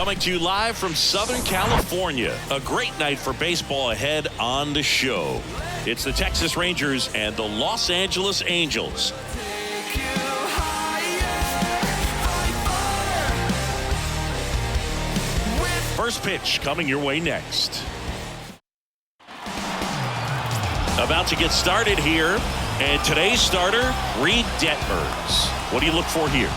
Coming to you live from Southern California. A great night for baseball ahead on the show. It's the Texas Rangers and the Los Angeles Angels. First pitch coming your way next. About to get started here. And today's starter, Reed Detmers. What do you look for here?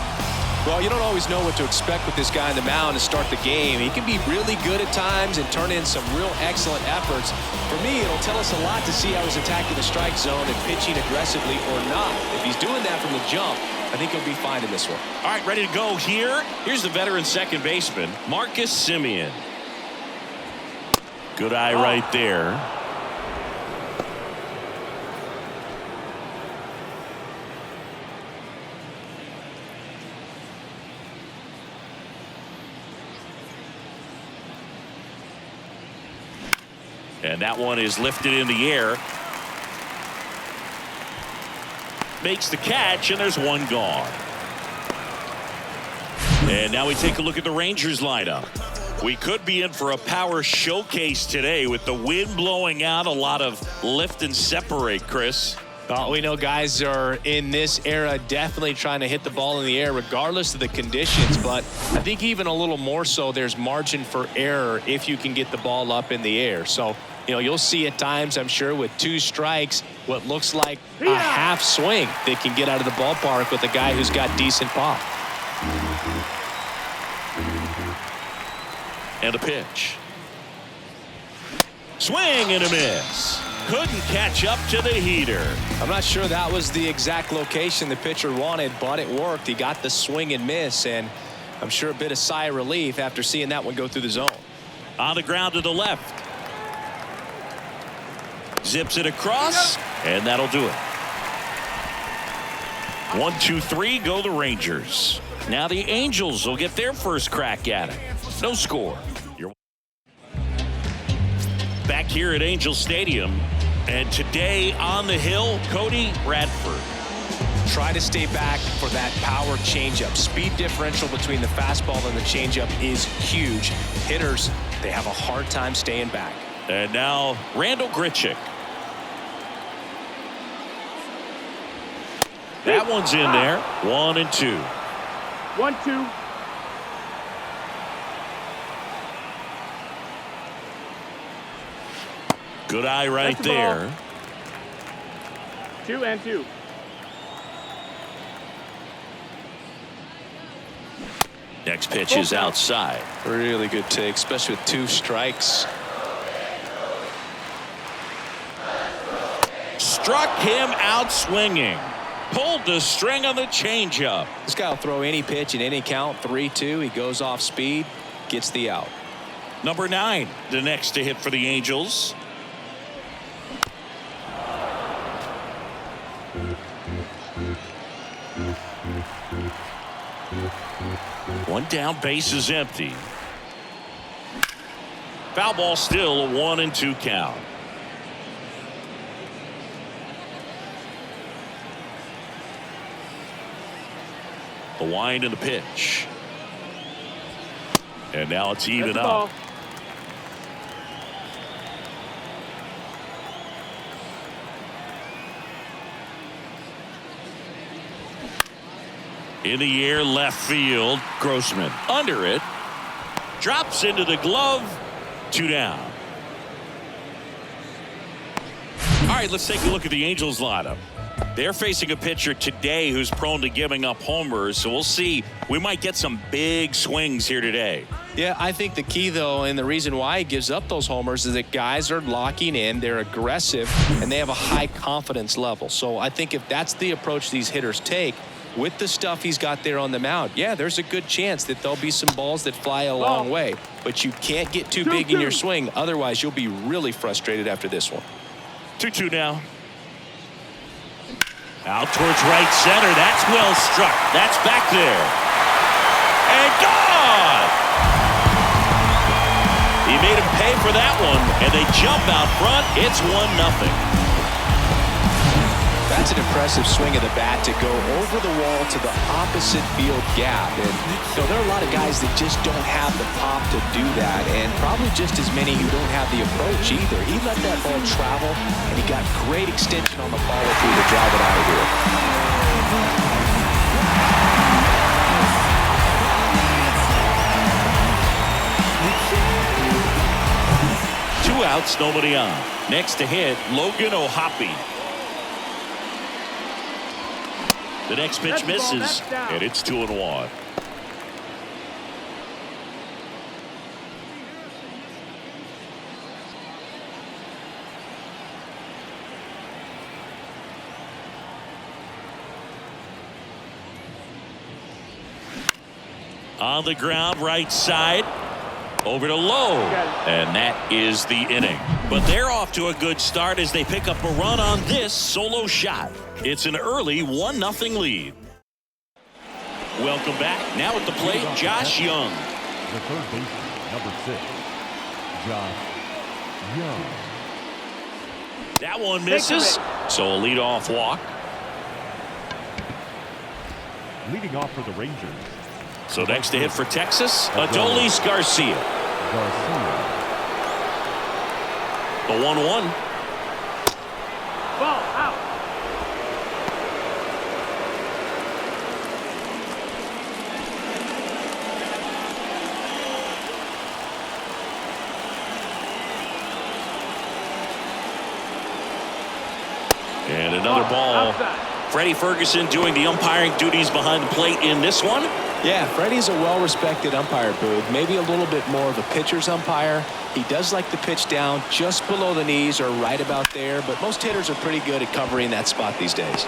Well, you don't always know what to expect with this guy on the mound to start the game. He can be really good at times and turn in some real excellent efforts. For me, it'll tell us a lot to see how he's attacking the strike zone and pitching aggressively or not. If he's doing that from the jump, I think he'll be fine in this one. All right, ready to go here. Here's the veteran second baseman, Marcus Semien. Good eye right there. And that one is lifted in the air. Makes the catch, and there's one gone. And now we take a look at the Rangers lineup. We could be in for a power showcase today with the wind blowing out. A lot of lift and separate, Chris. Well, we know guys are in this era definitely trying to hit the ball in the air regardless of the conditions, but I think even a little more so there's margin for error if you can get the ball up in the air. So, you know, you'll see at times, I'm sure, with two strikes, what looks like a half swing that can get out of the ballpark with a guy who's got decent pop. And a pitch. Swing and a miss. Couldn't catch up to the heater. I'm not sure that was the exact location the pitcher wanted, but it worked. He got the swing and miss, and I'm sure a bit of sigh of relief after seeing that one go through the zone. On the ground to the left. Zips it across, and that'll do it. 1, 2, 3, go the Rangers. Now the Angels will get their first crack at it. No score. You're back here at Angel Stadium. And today on the hill, Cody Bradford. Try to stay back for that power changeup. Speed differential between the fastball and the changeup is huge. Hitters, they have a hard time staying back. And now Randall Grichuk. That one's in there. 1 and 2. 1-2. Good eye right there. 2 and 2. Next pitch is outside. Really good take, especially with 2 strikes. Struck him out swinging. Pulled the string on the changeup. This guy will throw any pitch in any count. 3-2. He goes off speed, gets the out. Number 9, the next to hit for the Angels. One down, base is empty. Foul ball, still a 1 and 2 count. The wind and the pitch. And now it's even up. In the air, left field. Grossman under it. Drops into the glove. 2 down. All right, let's take a look at the Angels lineup. They're facing a pitcher today who's prone to giving up homers, so we'll see. We might get some big swings here today. Yeah, I think the key, though, and the reason why he gives up those homers is that guys are locking in, they're aggressive, and they have a high confidence level. So I think if that's the approach these hitters take, with the stuff he's got there on the mound, yeah, there's a good chance that there'll be some balls that fly a long way. But you can't get too big in your swing, otherwise you'll be really frustrated after this one. 2-2 now. Out towards right center. That's well struck. That's back there. And gone! He made him pay for that one, and they jump out front. It's 1-0. That's an impressive swing of the bat to go over the wall to the opposite field gap. And there are a lot of guys that just don't have the pop to do that, and probably just as many who don't have the approach either. He let that ball travel, and he got great extension on the follow-through to drive it out of here. 2 outs, nobody on. Next to hit, Logan O'Hoppe. The next pitch misses, and it's 2-1. On the ground, right side. Over to Lowe, and that is the inning. But they're off to a good start as they pick up a run on this solo shot. It's an early 1-0 lead. Welcome back. Now at the plate, Josh Young. The third baseman, number 6, Josh Young. That one misses, so a leadoff walk. Leading off for the Rangers. So next to hit for Texas, Adolis Garcia. The 1-1. Ball out. And another ball. Outside. Freddie Ferguson doing the umpiring duties behind the plate in this one. Yeah, Freddie's a well-respected umpire, Boog. Maybe a little bit more of a pitcher's umpire. He does like the pitch down just below the knees or right about there, but most hitters are pretty good at covering that spot these days.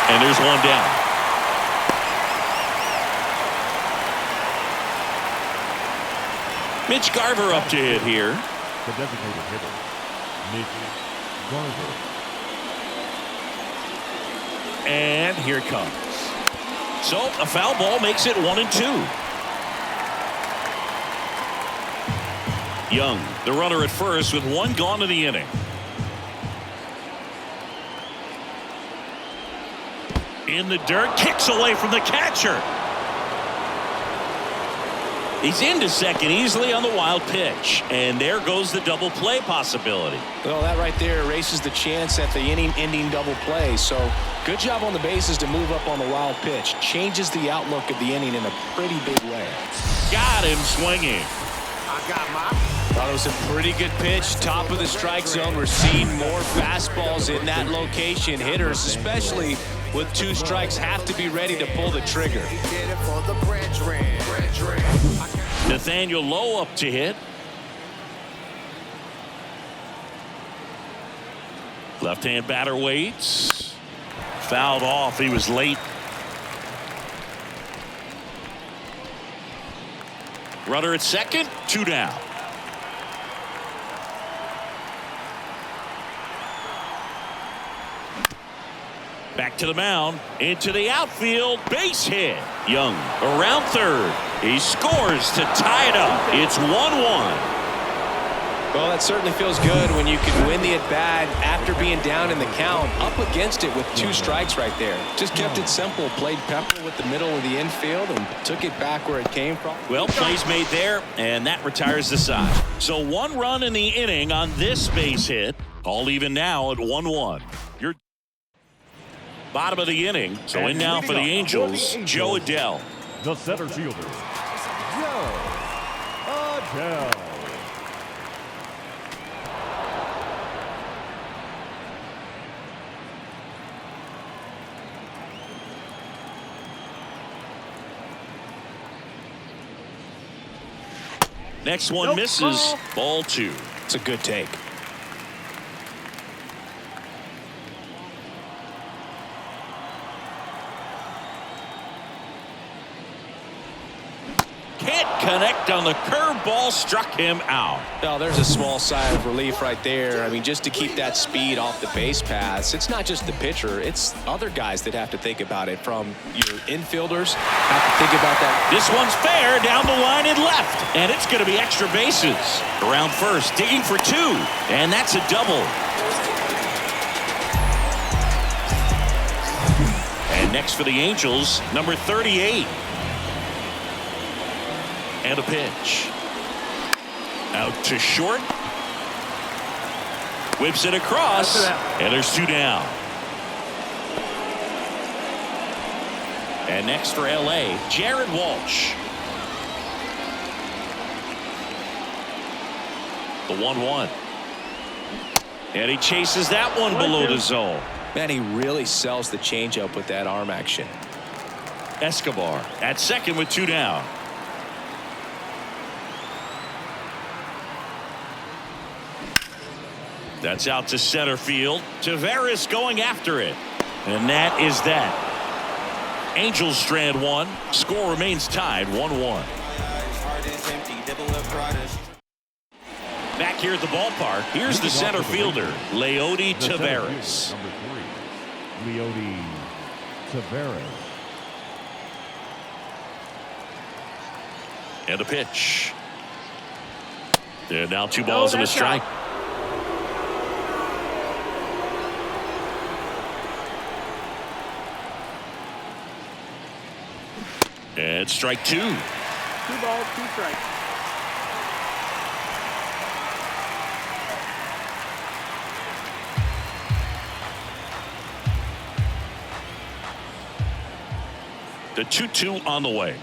And there's one down. Mitch Garver up to hit here. The designated hitter, Mitch Garver. And here it comes. So a foul ball makes it 1-2. Young, the runner at first with one gone in the inning. In the dirt, kicks away from the catcher. He's into second easily on the wild pitch, and there goes the double play possibility. Well, that right there erases the chance at the inning-ending double play. So good job on the bases to move up on the wild pitch. Changes the outlook of the inning in a pretty big way. Got him swinging. Thought it was a pretty good pitch. Top of the strike zone. We're seeing more fastballs in that location. Hitters, especially with 2 strikes, have to be ready to pull the trigger. Nathaniel Lowe up to hit. Left-hand batter waits. Fouled off. He was late. Runner at second. 2 down. Back to the mound, into the outfield, base hit. Young around third. He scores to tie it up. It's 1-1. Well, that certainly feels good when you can win the at-bat after being down in the count, up against it with 2 strikes right there. Just kept it simple, played pepper with the middle of the infield, and took it back where it came from. Well, plays made there, and that retires the side. So 1 run in the inning on this base hit. All even now at 1-1. Your bottom of the inning. So in now for the Angels, Joe Adell. The center fielder, Joe Adell. Next one misses. Ball 2. It's a good take. Can't connect on the curveball, struck him out. Well, there's a small sigh of relief right there. I mean, just to keep that speed off the base paths. It's not just the pitcher. It's other guys that have to think about it. From your infielders, have to think about that. This one's fair, down the line and left. And it's going to be extra bases. Around first, digging for 2. And that's a double. next for the Angels, number 38. And a pitch. Out to short. Whips it across. And there's 2 down. And next for LA, Jared Walsh. The 1-1. And he chases that one below the zone. Man, he really sells the changeup with that arm action. Escobar at second with 2 down. That's out to center field. Tavares going after it. And that is that. Angels strand 1. Score remains tied 1-1. Back here at the ballpark, here's the center fielder, Leody Tavares. Number 3, Leody Tavares. And a pitch. And now 2 balls and a strike. And strike 2. 2 balls, 2 strikes. The 2-2 on the way.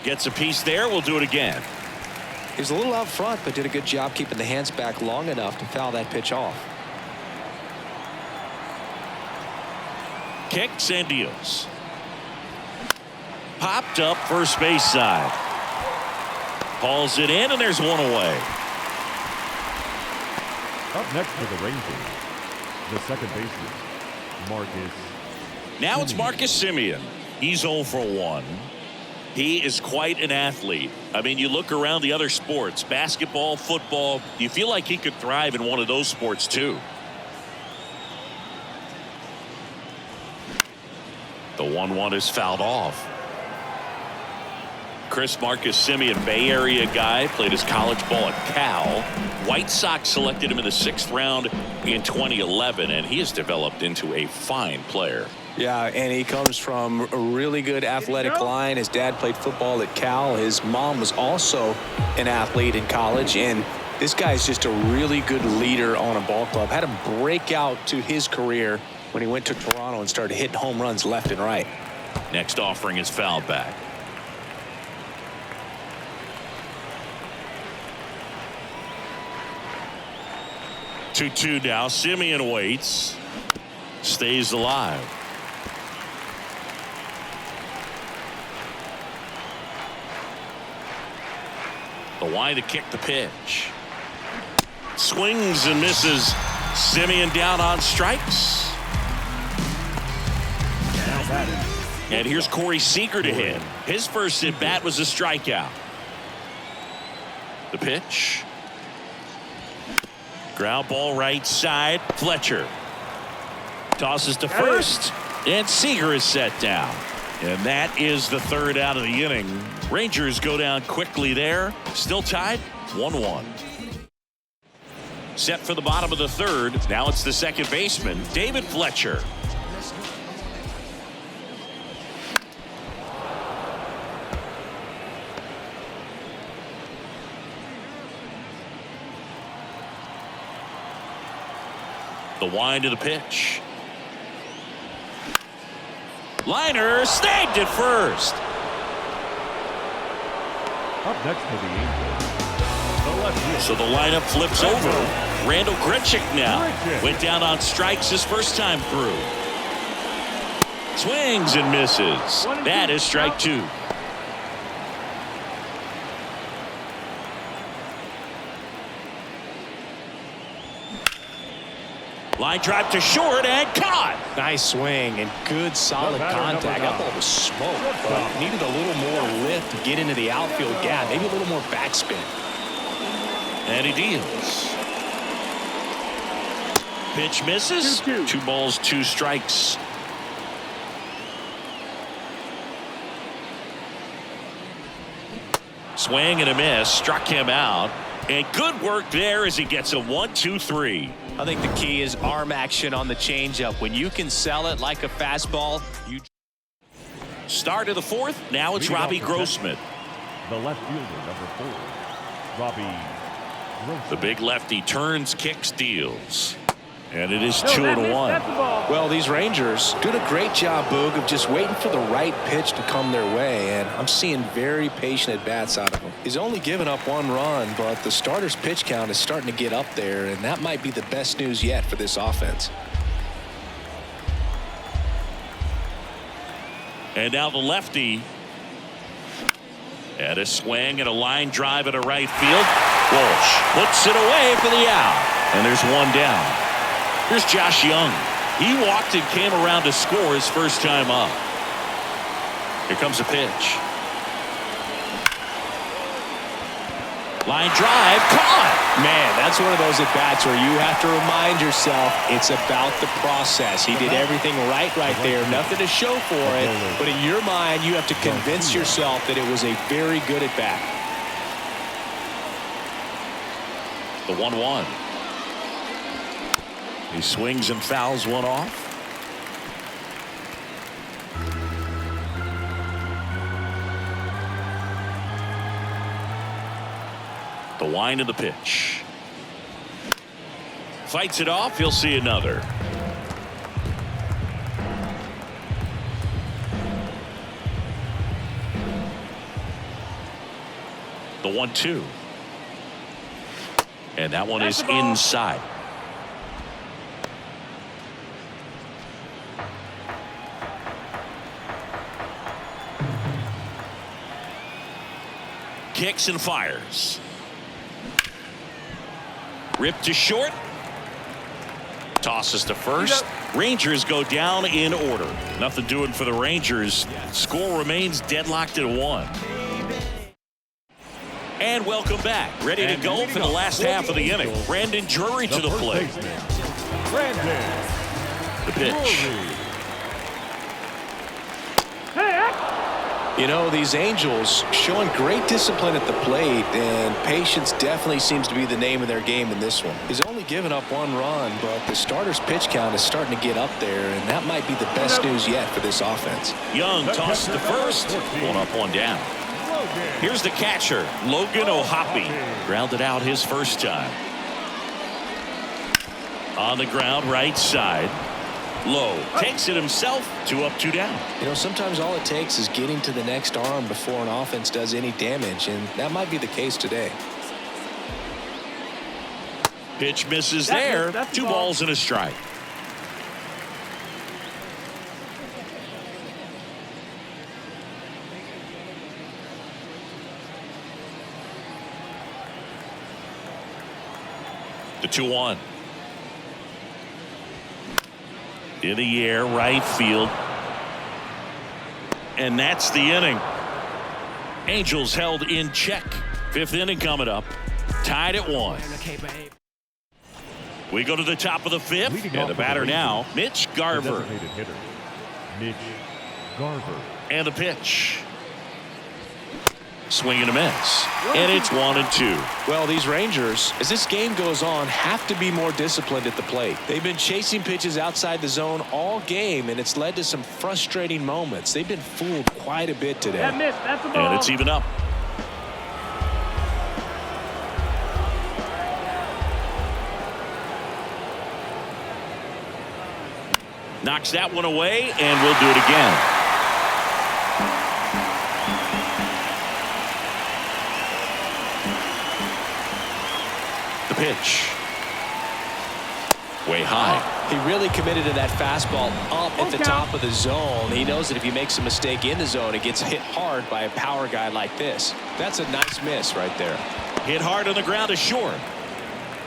Gets a piece there. We'll do it again. He was a little out front, but did a good job keeping the hands back long enough to foul that pitch off. Kicks and deals. Popped up first base side. Hauls it in, and there's 1 away. Up next for the Rangers, the second baseman, Marcus. Now it's Marcus Semien. He's 0 for 1. He is quite an athlete. I mean, you look around the other sports, basketball, football, you feel like he could thrive in one of those sports too. The 1-1 is fouled off. Marcus Semien, Bay Area guy, played his college ball at Cal. White Sox selected him in the 6th round in 2011, and he has developed into a fine player. Yeah, and he comes from a really good athletic line. His dad played football at Cal. His mom was also an athlete in college, and this guy's just a really good leader on a ball club. Had a breakout to his career when he went to Toronto and started hitting home runs left and right. Next offering is fouled back. Two now. Semien waits. Stays alive. The line to kick the pitch. Swings and misses. Semien down on strikes. And here's Corey Seager to hit. His first at bat was a strikeout. The pitch. Ground ball right side. Fletcher tosses to first, and Seager is set down. And that is the 3rd out of the inning. Rangers go down quickly there. Still tied 1-1. Set for the bottom of the 3rd. Now it's the second baseman, David Fletcher. The wind of the pitch. Liner snagged at first. Up next for the Angels, the left field. So the lineup flips over. Randall Grichuk now went down on strikes his first time through. Swings and misses. That is strike 2. Line drive to short and caught. Nice swing and good solid contact. That ball was smoked, but needed a little more lift to get into the outfield gap. Maybe a little more backspin. And he deals. Pitch misses. 2 balls, 2 strikes. Swing and a miss. Struck him out. And good work there as he gets a 1-2-3. I think the key is arm action on the changeup. When you can sell it like a fastball, you Start of the fourth. Now it's Robbie Grossman. The left fielder, number 4, Robbie Grossman. The big lefty turns, kicks, deals. And it is No, 2-1. that's the ball. Well, these Rangers doing a great job, Boog, of just waiting for the right pitch to come their way, and I'm seeing very patient at-bats out of him. He's only given up 1 run, but the starter's pitch count is starting to get up there, and that might be the best news yet for this offense. And now the lefty. And a swing and a line drive at a right field. Walsh puts it away for the out. And there's 1 down. Here's Josh Young. He walked and came around to score his first time up. Here comes a pitch. Line drive, caught. Man, that's one of those at-bats where you have to remind yourself it's about the process. He did everything right there. Nothing to show for it. But in your mind, you have to convince yourself that it was a very good at-bat. The 1-1. He swings and fouls one off. The wind of the pitch. Fights it off. He'll see another. The 1-2. And that one is inside. Kicks and fires. Ripped to short. Tosses to first. Rangers go down in order. Nothing doing for the Rangers. Score remains deadlocked at 1. And welcome back. Ready to go for the last half of the inning. Brandon Drury to the plate. Brandon. The pitch. You know, these Angels showing great discipline at the plate, and patience definitely seems to be the name of their game in this one. He's only given up 1 run, but the starter's pitch count is starting to get up there, and that might be the best news yet for this offense. Young tosses to first. 1 up, 1 down. Here's the catcher, Logan O'Hoppe. Grounded out his first time. On the ground, right side. Low takes it himself. 2 up, 2 down. You know, sometimes all it takes is getting to the next arm before an offense does any damage, and that might be the case today. Pitch misses there. That's 2 balls and a strike. The 2-1. In the air, right field. And that's the inning. Angels held in check. 5th inning coming up. Tied at 1. We go to the top of the 5th. And the batter now, Mitch Garver. Hitter, Mitch Garver. And the pitch. Swing and a miss. And it's 1-2. Well, these Rangers, as this game goes on, have to be more disciplined at the plate. They've been chasing pitches outside the zone all game, and it's led to some frustrating moments. They've been fooled quite a bit today. That missed. That's the ball. And it's even up. Knocks that one away, and we'll do it again. The pitch. Way high. He really committed to that fastball up at the top of the zone. He knows that if he makes a mistake in the zone, it gets hit hard by a power guy like this. That's a nice miss right there. Hit hard on the ground to short.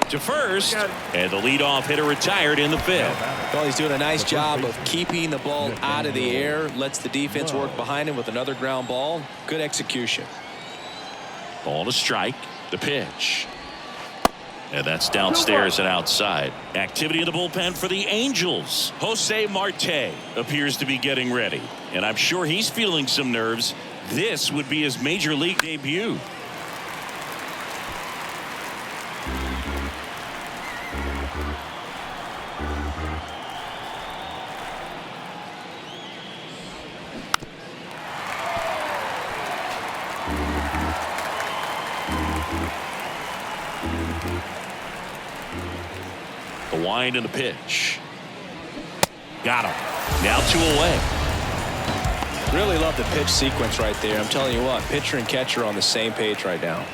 To first. And the leadoff hitter retired in the 5th. Well, he's doing a nice job of keeping the ball out of the air. Lets the defense work behind him with another ground ball. Good execution. Ball to strike. The pitch. And that's downstairs and outside. Activity in the bullpen for the Angels. Jose Marte appears to be getting ready. And I'm sure he's feeling some nerves. This would be his major league debut. wind in the pitch. Got him. Now 2 away. Really love the pitch sequence right there. I'm telling you what, pitcher and catcher on the same page right now.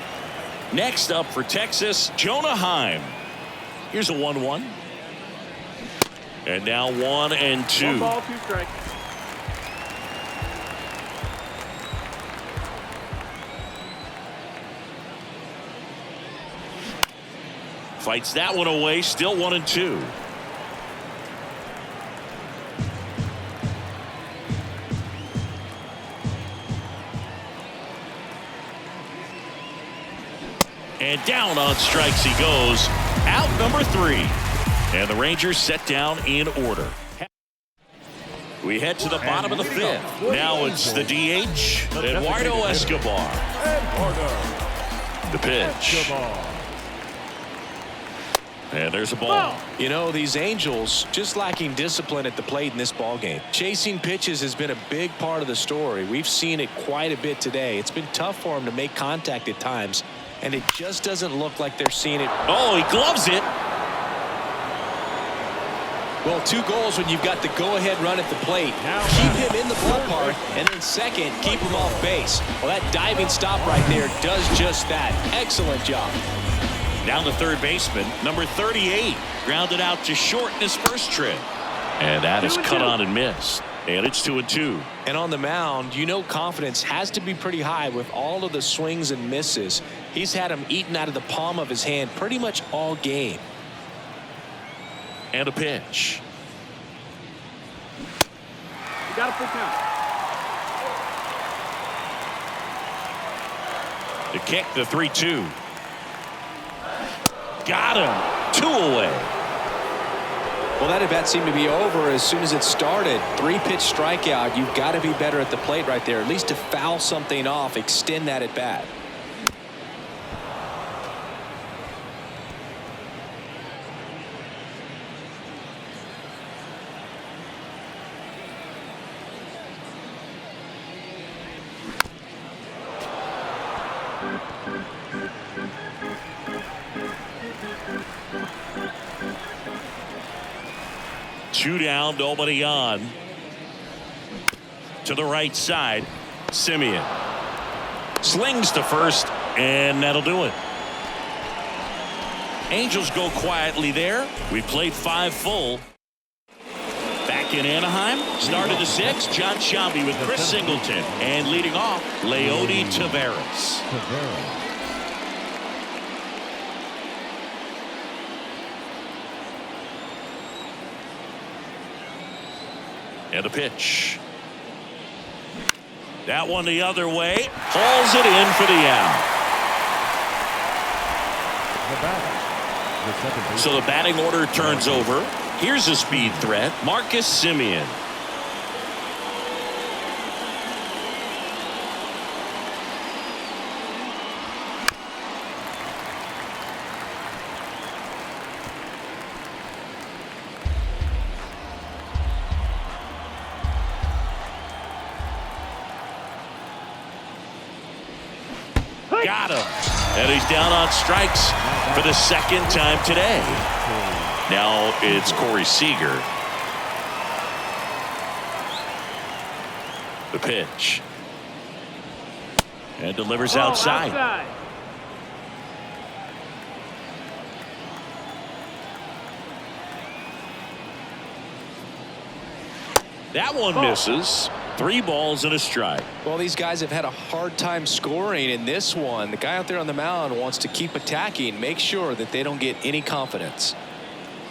Next up for Texas, Anaheim. Here's a 1-1. And now 1-2. 1 ball, 2 strikes. Fights that one away, still 1-2. And down on strikes he goes. Out number 3. And the Rangers set down in order. We head to the bottom of the 5th. Now it's the DH, Eduardo Escobar. The pitch. And there's a ball. You know, these Angels just lacking discipline at the plate in this ball game. Chasing pitches has been a big part of the story. We've seen it quite a bit today. It's been tough for them to make contact at times, and it just doesn't look like they're seeing it. Oh, he gloves it. Well, 2 goals when you've got the go-ahead run at the plate. Keep him in the ballpark, and then second, keep him off base. Well, that diving stop right there does just that. Excellent job. Down the third baseman, number 38, grounded out to short in his first trip. And that is cut on and missed. And it's 2-2. And on the mound, you know, confidence has to be pretty high with all of the swings and misses. He's had them eaten out of the palm of his hand pretty much all game. And a pitch. You got a full count. The kick, the 3-2. Got him. 2 away. Well, that at bat seemed to be over as soon as it started. 3-pitch strikeout. You've got to be better at the plate right there, at least to foul something off, extend that at bat. Two down, nobody on. To the right side, Simeon slings to first, and that'll do it. Angels go quietly there. We played 5 full. Back in Anaheim, start of the 6th, John Shambi with Chris Singleton, and leading off, Leody Taveras. And a pitch. That one the other way. Hauls it in for the out. So the batting order turns over. Here's a speed threat. Marcus Simeon. Got him. And he's down on strikes for the 2nd time today. Now it's Corey Seager. The pitch. And delivers outside. That one misses. 3 balls and a strike. Well, these guys have had a hard time scoring in this one. The guy out there on the mound wants to keep attacking, make sure that they don't get any confidence.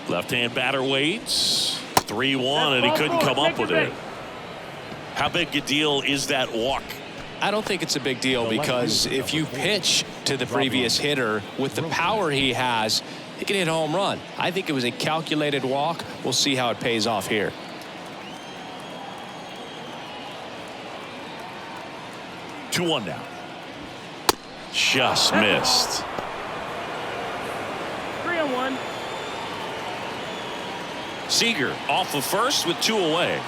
Left-hand batter waits. 3-1, and he couldn't come up with it. How big a deal is that walk? I don't think it's a big deal because if you pitch to the previous hitter with the power he has, he can hit a home run. I think it was a calculated walk. We'll see how it pays off here. 2-1 now. Just missed. 3-1. Seager off of first with 2 away.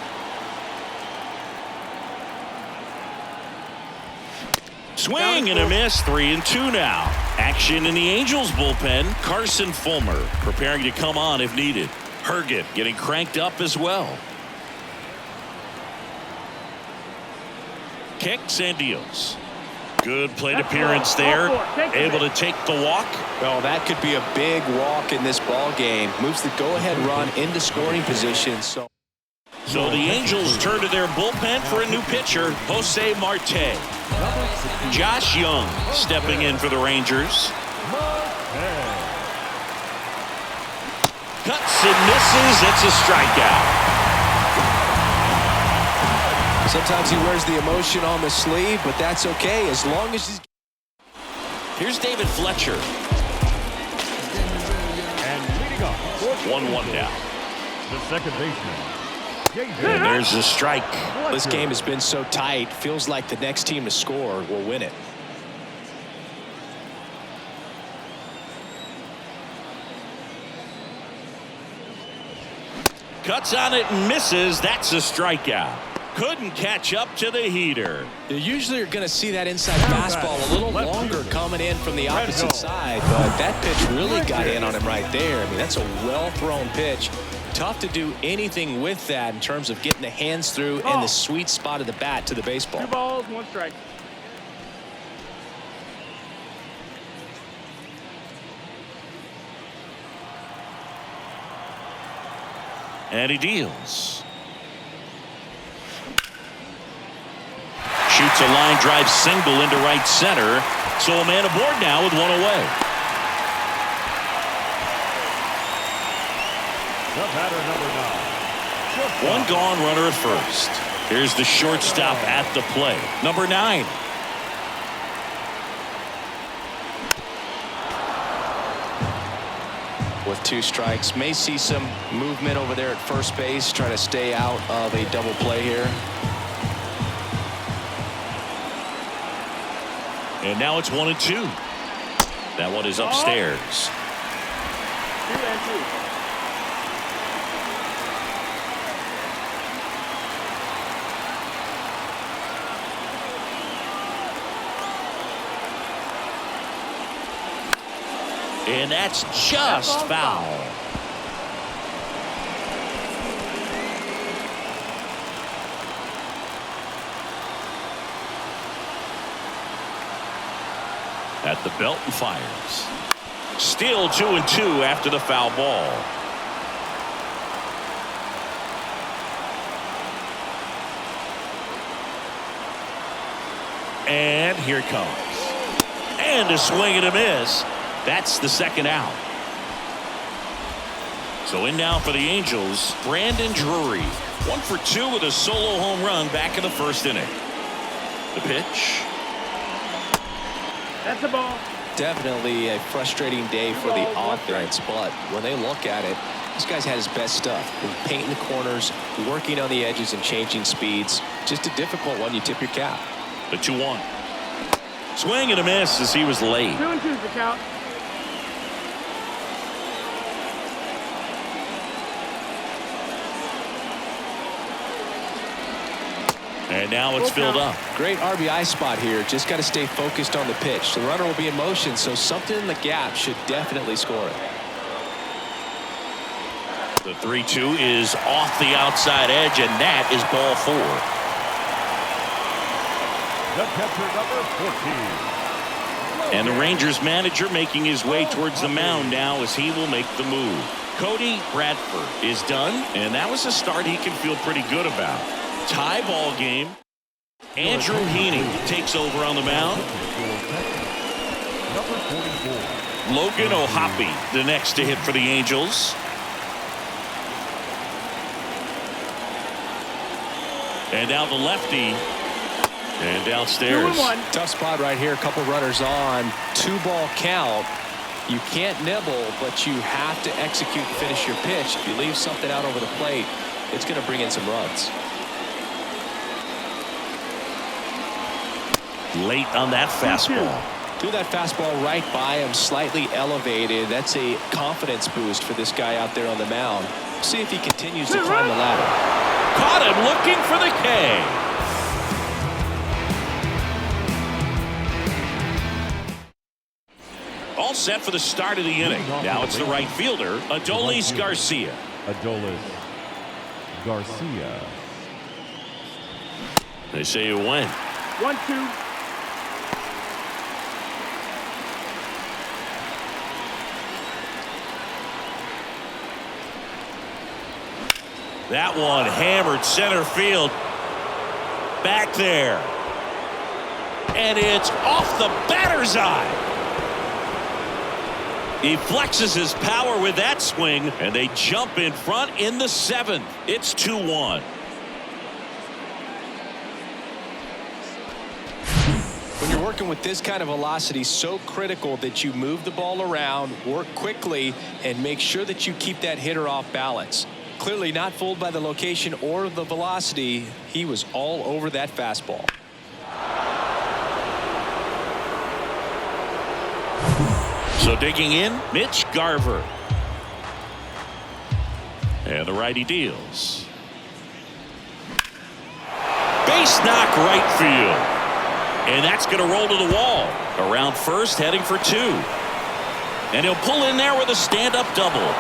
Swing and a miss. 3-2 now. Action in the Angels bullpen. Carson Fulmer preparing to come on if needed. Herget getting cranked up as well. Kicks and deals. Good plate appearance there. Able to take the walk. Well, that could be a big walk in this ball game. Moves the go-ahead run into scoring position. So the Angels turn to their bullpen for a new pitcher, Jose Marte. Josh Young stepping in for the Rangers. Cuts and misses. It's a strikeout. sometimes he wears the emotion on the sleeve, but that's okay as long as he's. Here's David Fletcher. And leading up, 1-1 now. the second baseman. And there's a strike. This game has been so tight. Feels like the next team to score will win it. Cuts on it and misses. That's a strikeout. Couldn't catch up to the heater. You usually are going to see that inside fastball a little longer coming in from the opposite side, but that pitch really got in on him right there. I mean, that's a well-thrown pitch. Tough to do anything with that in terms of getting the hands through and the sweet spot of the bat to the baseball. 2 balls, 1 strike. And he deals. Shoots a line drive single into right center. So a man aboard now with 1 away. The batter, number 9. 1 gone, runner at first. Here's the shortstop at the plate. Number 9. With 2 strikes, may see some movement over there at first base, try to stay out of a double play here. And now it's 1-2. That one is upstairs. 2-2. And that's just foul. At the belt and fires. Still 2-2 after the foul ball. And here it comes. And a swing and a miss. That's the second out. So in now for the Angels, Brandon Drury. 1 for 2 with a solo home run back in the first inning. The pitch. That's a ball. Definitely a frustrating day for the offense, but when they look at it, this guy's had his best stuff. Painting the corners, working on the edges and changing speeds. Just a difficult one. You tip your cap. The 2-1. Swing and a miss as he was late. 2-2 is the count. And now it's filled up. Great RBI spot here. Just got to stay focused on the pitch. The runner will be in motion, so something in the gap should definitely score it. The 3-2 is off the outside edge, and that is ball 4. The catcher, number 14. And the Rangers manager making his way towards the mound now as he will make the move. Cody Bradford is done, and that was a start he can feel pretty good about. Tie ball game. Andrew Heaney takes over on the mound. Number 44. Logan O'Hoppe the next to hit for the Angels. And now the lefty. And downstairs. 2-1. Tough spot right here. A couple runners on. 2-ball count. You can't nibble, but you have to execute and finish your pitch. If you leave something out over the plate, it's going to bring in some runs. Late on that fastball. Threw that fastball right by him, slightly elevated. That's a confidence boost for this guy out there on the mound. See if he continues to climb the ladder. Caught him looking for the K. set for the start of the inning. Now it's the right fielder, Adolis Garcia. Adolis Garcia. They say you win. 1-2. That one hammered center field. Back there. And it's off the batter's eye. He flexes his power with that swing, and they jump in front in the 7th. It's 2-1. When you're working with this kind of velocity, so critical that you move the ball around, work quickly, and make sure that you keep that hitter off balance. Clearly not fooled by the location or the velocity. He was all over that fastball. So digging in, Mitch Garver. And the righty deals. Base knock right field. And that's going to roll to the wall. Around first, heading for 2. And he'll pull in there with a stand-up double.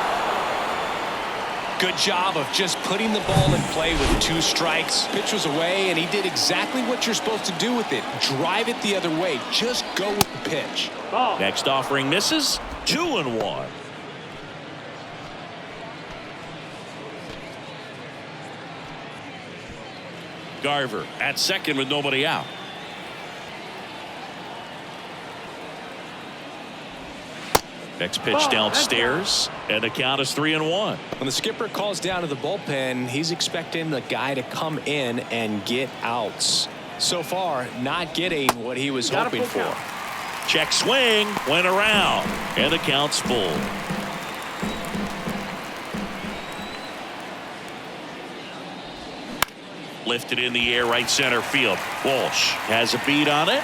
Good job of just putting the ball in play with 2 strikes. Pitch was away, and he did exactly what you're supposed to do with it. Drive it the other way. Just go with the pitch. Ball. Next offering misses. 2-1. Garver at second with nobody out. Next pitch downstairs, and the count is 3-1. When the skipper calls down to the bullpen, he's expecting the guy to come in and get outs. So far, not getting what he was hoping for. Check swing, went around, and the count's full. Lifted in the air, right center field. Walsh has a beat on it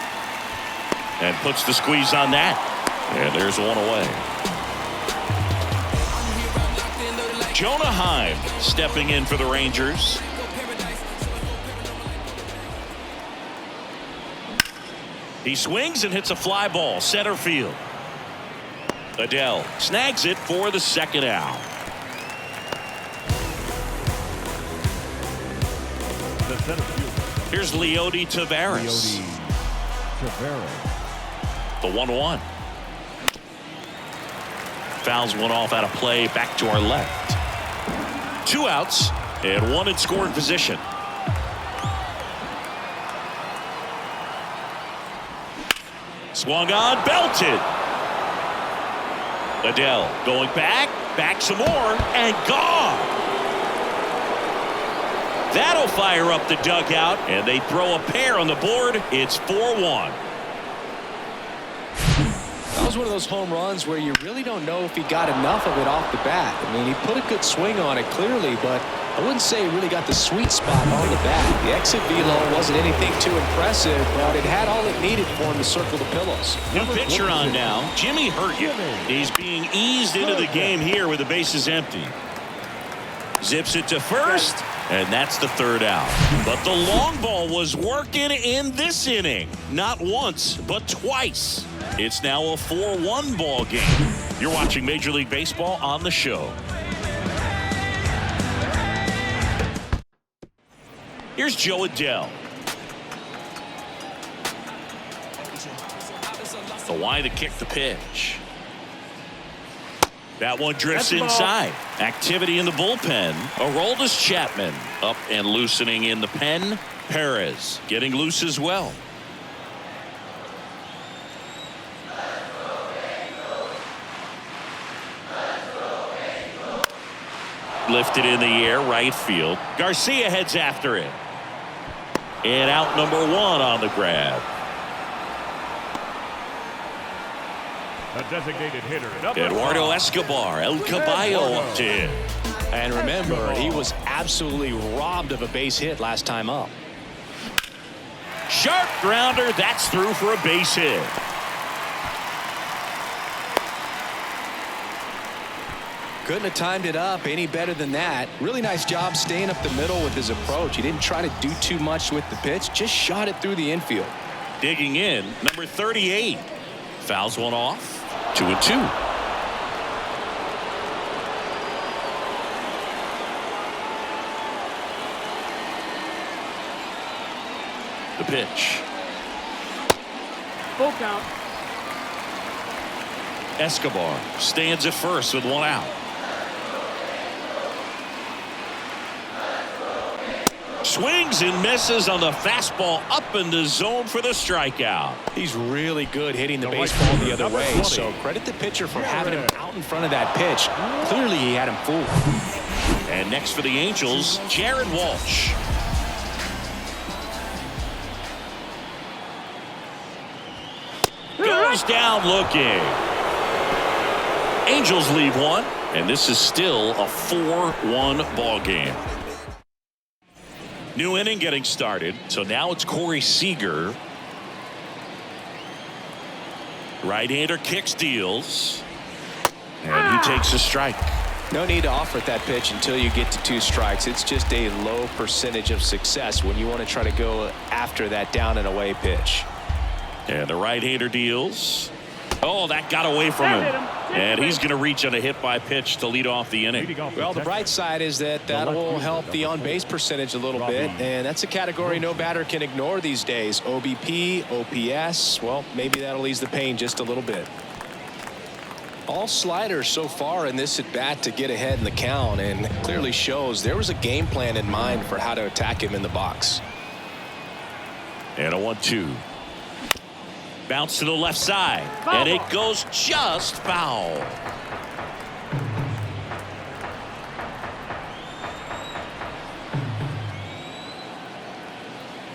and puts the squeeze on that. And there's one away. Jonah Heim stepping in for the Rangers. He swings and hits a fly ball center field. Adele snags it for the 2nd out. The center fielder. Here's Leody Taveras. The 1-1. Fouls one off out of play, back to our left. 2 outs and 1 in scoring position. Swung on, belted. Adele going back some more, and gone. That'll fire up the dugout, and they throw a pair on the board. It's 4-1. That was one of those home runs where you really don't know if he got enough of it off the bat. I mean, he put a good swing on it clearly, but I wouldn't say he really got the sweet spot on the bat. The exit velo wasn't anything too impressive, but it had all it needed for him to circle the pillows. New pitcher on now, Jimmy Hurtgen. He's being eased into the game here with the bases empty. Zips it to first, and that's the 3rd out. But the long ball was working in this inning. Not once, but twice. It's now a 4-1 ball game. You're watching Major League Baseball on the show. Here's Joe Adele. The wide to kick the pitch. That one drifts inside. Activity in the bullpen. Aroldis Chapman up and loosening in the pen. Perez getting loose as well. Lifted in the air, right field. Garcia heads after it. And out number 1 on the grab. A designated hitter. Eduardo Escobar, El Caballo up to him. And remember, he was absolutely robbed of a base hit last time up. Sharp grounder, that's through for a base hit. Couldn't have timed it up any better than that. Really nice job staying up the middle with his approach. He didn't try to do too much with the pitch, just shot it through the infield. Digging in, number 38. Fouls one off. 2-2. The pitch. Full count. Escobar stands at first with one out. Swings and misses on the fastball up in the zone for the strikeout. He's really good hitting the The right baseball the fielder, other number way. 20. So credit the pitcher for having him out in front of that pitch. Clearly he had him fooled. And next for the Angels, Jared Walsh. Goes down looking. Angels lead one, and this is still a 4-1 ball game. New inning getting started. So now it's Corey Seager. Right-hander kicks, deals, and he takes a strike. No need to offer that pitch until you get to 2 strikes. It's just a low percentage of success when you want to try to go after that down and away pitch. And the right-hander deals. Oh, that got away from him. And he's going to reach on a hit-by-pitch to lead off the inning. Well, the bright side is that will help the on-base percentage a little bit, and that's a category no batter can ignore these days. OBP, OPS, well, maybe that'll ease the pain just a little bit. All sliders so far in this at-bat to get ahead in the count, and clearly shows there was a game plan in mind for how to attack him in the box. And a 1-2. Bounce to the left side, and it goes just foul.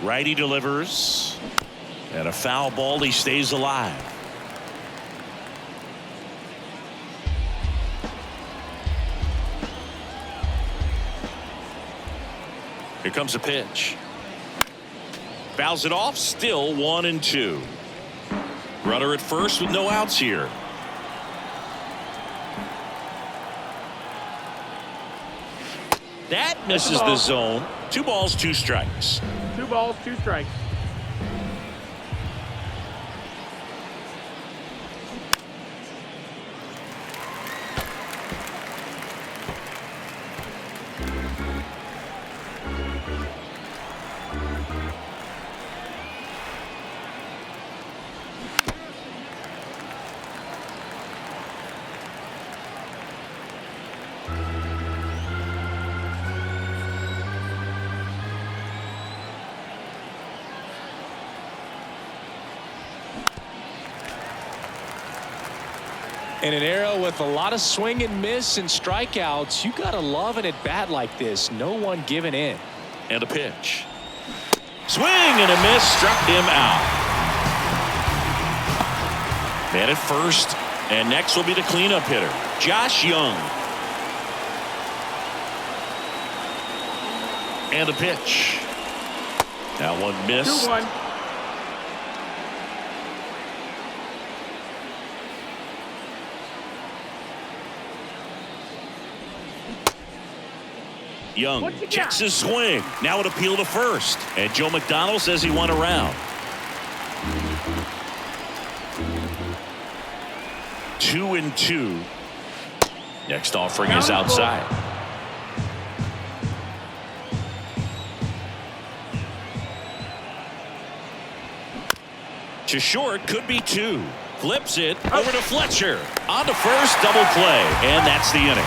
Righty delivers, and a foul ball. He stays alive. Here comes a pitch. Fouls it off. Still 1-2. Runner at first with no outs here. That misses the zone. 2 balls, 2 strikes. 2 balls, 2 strikes. In an era with a lot of swing and miss and strikeouts, you got to love an at-bat like this. No one giving in. And a pitch. Swing and a miss, struck him out. Man at first, and next will be the cleanup hitter, Josh Young. And a pitch. That one missed. 2-1. Young checks his swing. Now an appeal to first. And Joe McDonald says he won around. 2-2. Next offering is outside. To short, could be 2. Flips it over to Fletcher. On to first, double play. And that's the inning.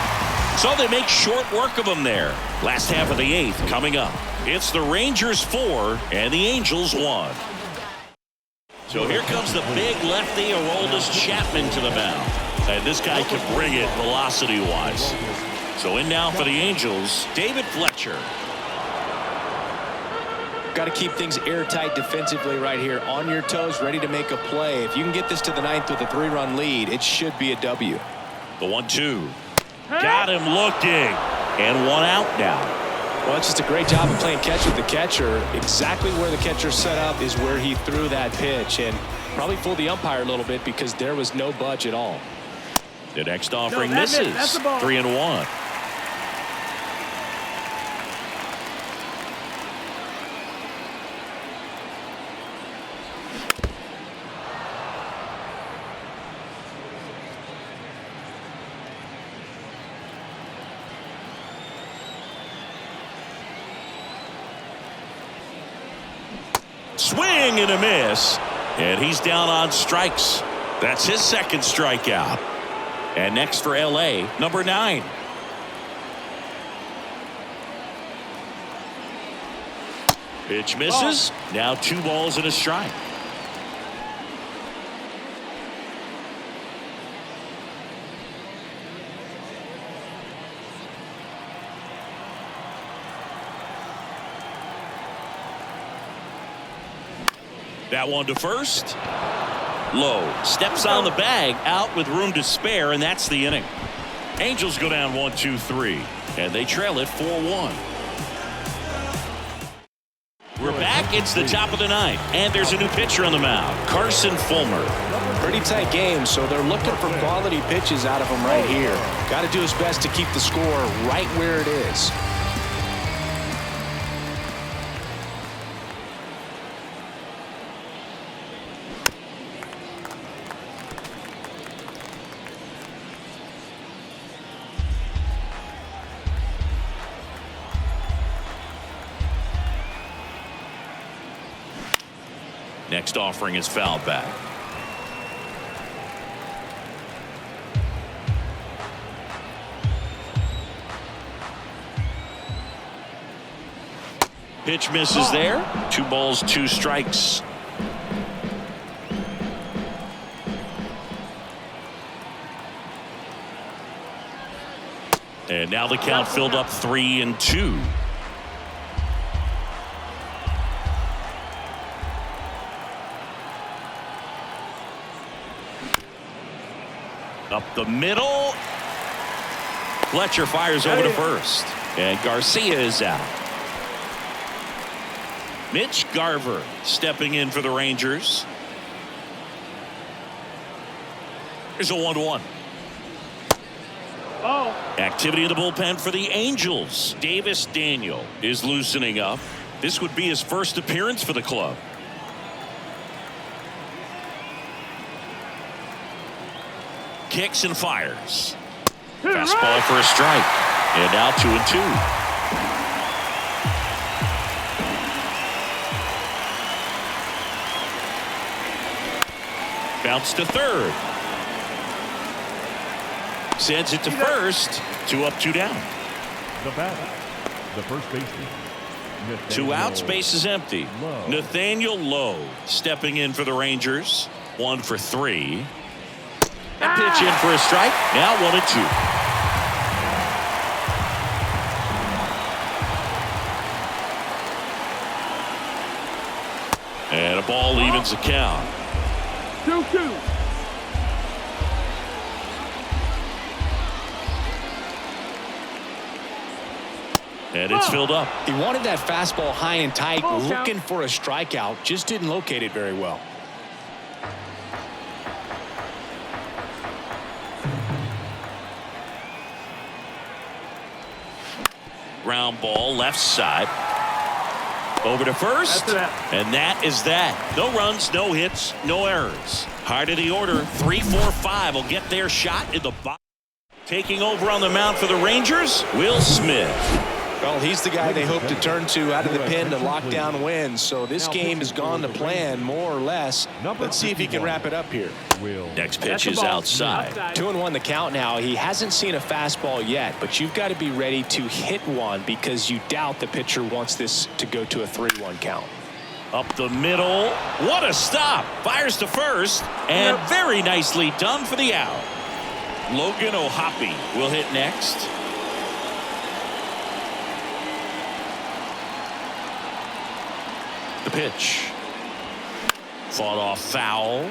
So they make short work of them there. Last half of the 8th coming up. It's the Rangers 4 and the Angels 1. So here comes the big lefty, Aroldis Chapman, to the mound. And this guy can bring it velocity-wise. So in now for the Angels, David Fletcher. Got to keep things airtight defensively right here. On your toes, ready to make a play. If you can get this to the 9th with a 3-run lead, it should be a W. The 1-2. Got him looking. And 1 out now. Well, it's just a great job of playing catch with the catcher. Exactly where the catcher set up is where he threw that pitch, and probably fooled the umpire a little bit because there was no budge at all. The next offering misses. 3-1. swing and a miss. And he's down on strikes. That's his second strikeout. And next for LA, number 9. Pitch misses. Now 2 balls and a strike. That one to first. Low steps on the bag, out with room to spare, and that's the inning. Angels go down 1-2-3, and they trail it 4-1. We're back. It's the top of the 9th, and there's a new pitcher on the mound, Carson Fulmer. Pretty tight game, so they're looking for quality pitches out of him right here. Got to do his best to keep the score right where it is. Next offering is fouled back. Pitch misses there. 2 balls, 2 strikes. And now the count filled up 3-2. Up the middle. Fletcher fires over to first. And Garcia is out. Mitch Garver stepping in for the Rangers. Here's a 1-1. Activity in the bullpen for the Angels. Davis Daniel is loosening up. This would be his first appearance for the club. Kicks and fires. Fastball for a strike. And now 2-2. Bounce to third. Sends it to first. 2 up, 2 down. The batter, the first baseman. 2 outs, base is empty. Nathaniel Lowe stepping in for the Rangers. 1 for 3. And pitch in for a strike. Now 1-2. And a ball evens the count. 2-2. And it's filled up. He wanted that fastball high and tight, looking for a strikeout. Just didn't locate it very well. Ground ball left side. Over to first. And that is that. No runs, no hits, no errors. Heart of the order. 3-4-5 will get their shot in the box. Taking over on the mound for the Rangers, Will Smith. Well, he's the guy they hope to turn to out of the pen to lock down wins. So this game has gone to plan, more or less. Let's see if he can wrap it up here. Next pitch is outside. 2-1 the count now. He hasn't seen a fastball yet, but you've got to be ready to hit one because you doubt the pitcher wants this to go to a 3-1 count. Up the middle. What a stop. Fires to first. And very nicely done for the out. Logan O'Hoppe will hit next. The pitch. Fought off foul.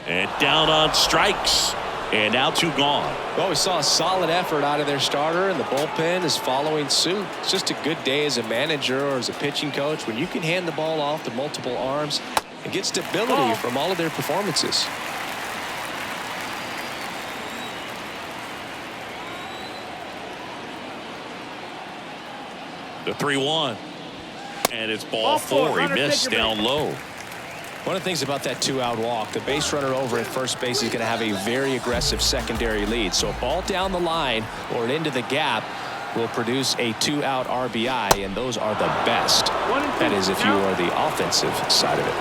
And down on strikes. And now 2 gone. Well, we saw a solid effort out of their starter, and the bullpen is following suit. It's just a good day as a manager or as a pitching coach when you can hand the ball off to multiple arms and get stability from all of their performances. The 3-1. And it's ball 4. He missed down low. One of the things about that 2-out walk, the base runner over at first base is going to have a very aggressive secondary lead. So a ball down the line or into the gap will produce a 2-out RBI, and those are the best. That is if you are the offensive side of it.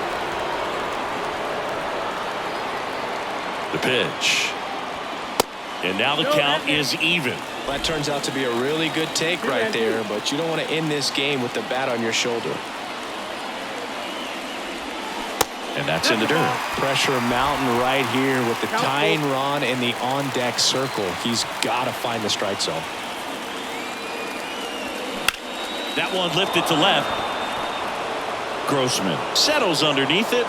The pitch. And now the count is even. That turns out to be a really good take right there, but you don't want to end this game with the bat on your shoulder. And that's in the dirt. Pressure mountain right here with the tying run in the on-deck circle. He's got to find the strike zone. That one lifted to left. Grossman settles underneath it.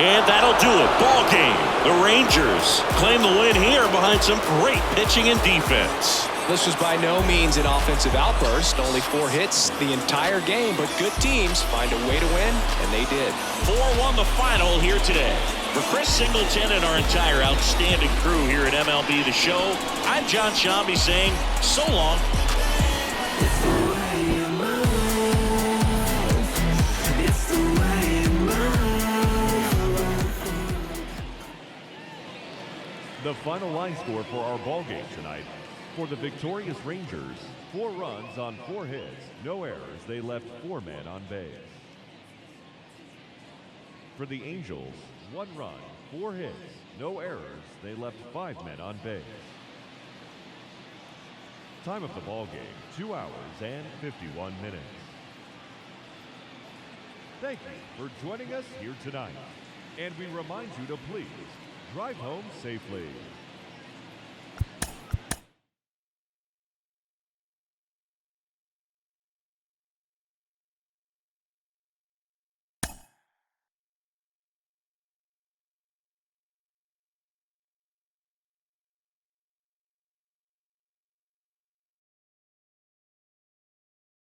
And that'll do it. Ball game. The Rangers claim the win here behind some great pitching and defense. This was by no means an offensive outburst. Only 4 hits the entire game, but good teams find a way to win, and they did. 4-1 the final here today. For Chris Singleton and our entire outstanding crew here at MLB The Show, I'm John Shambi saying so long. The final line score for our ball game tonight. For the victorious Rangers, 4 runs on 4 hits, no errors. They left 4 men on base. For the Angels, 1 run, 4 hits, no errors. They left 5 men on base. Time of the ball game, 2 hours and 51 minutes. Thank you for joining us here tonight. And we remind you to please drive home safely.